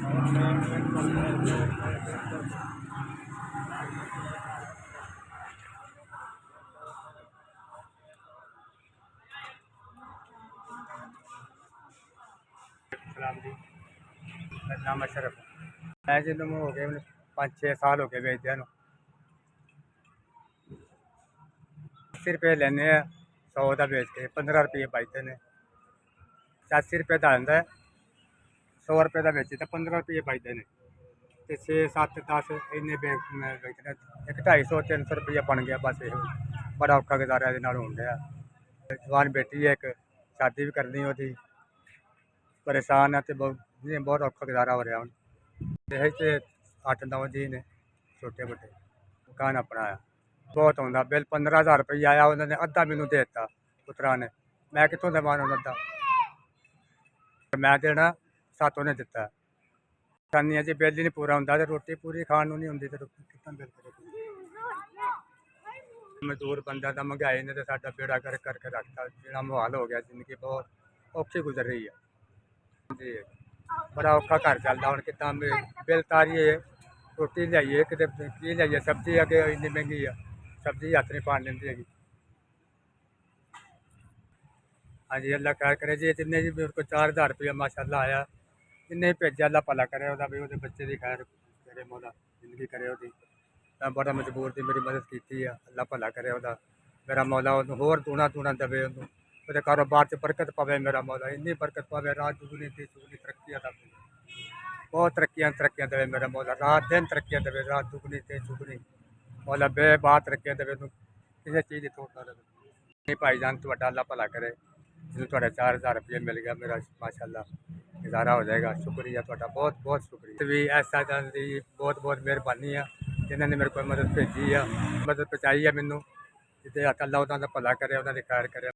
सलाम जी, मेरा नाम अशरफ है। मैं जिन्होंने हो गए 5-6 साल हो गए बेचदे नूं। 80 रुपये लैने 100 का बेच के 15 रुपये बचते हैं। 85 रुपये का आंदा है, 100 रुपये का बेचे तो 15 रुपये बचते हैं। तो 6-7-10 इन्ने बेचते 1-250-300 रुपया बन गया। बस ये बड़ा औखा गुजारा ये हो गया। जवान बेटी है, एक शादी भी करनी होती, परेशान है तो बहुत औखा गुजारा हो रहा हूँ। यही 8-9 जी ने छोटे मोटे मकान अपना आया बहुत आता बिल 15,000 रुपया आया। उन्होंने अद्धा मैनू दे दिता पुत्रा ने, मैं कितों देवां अद्धा, मैं देना 7 ने दिता। खानी जी बिल ही नहीं पूरा होंगे, रोटी पूरी खाण नहीं होंगी तो कितना बिल करे। मजदूर बंदा तो महंगाई ने तो साडा बेड़ा कर करके रखता, जिहड़ा माहौल हो गया, जिंदगी बहुत औखी गुजर रही है जी। बड़ा औखा घर चलता हूँ, कितना बिल तारीए, रोटी लियाइए कि लियाइए, सब्जी अगे इन्नी महंगी है, सब्जी हथ नहीं पान देंदी हैगी। हाँ जी, अल्लाह खैर करे जी। जिन्हें जी मेरे को 4,000 रुपया माशाअल्लाह आया, जिन्हें भेजा अल्लाह भला करे, भी वो बच्चे की खैर करे, मौला जिंदगी करे। मैं बड़ा मजबूर थी, मेरी मदद की है, अल्लाह भला करे। मेरा मौला होर दूना दूना दवे, वो कारोबार च बरकत पवे, मेरा मौला इन्नी बरकत पवे, रात दुगनी दी चुगनी तरक्की अदा बहुत तरक्कियां देवे मेरा मौला, रात दिन तरक्कियां देवे, रात दुगनी ते चुगनी मौला बेबात तरक्कियां देवे, किसी चीज़ की थोड़ ना रहे। नहीं भाईजान, थोड़ा अल्लाह भला करे, जिन्हें थोड़ा 4,000 रुपये मिल गया, मेरा माशाअल्लाह गुजारा हो जाएगा। शुक्रिया थोड़ा, बहुत बहुत शुक्रिया भी। ऐसा दी बहुत बहुत मेहरबानी है, जिन्होंने मेरे को मदद भेजी है, मदद पहुँचाई है मैनू। जिसे अल्लाह उन्होंने भला करे, उन्होंने खैर करे।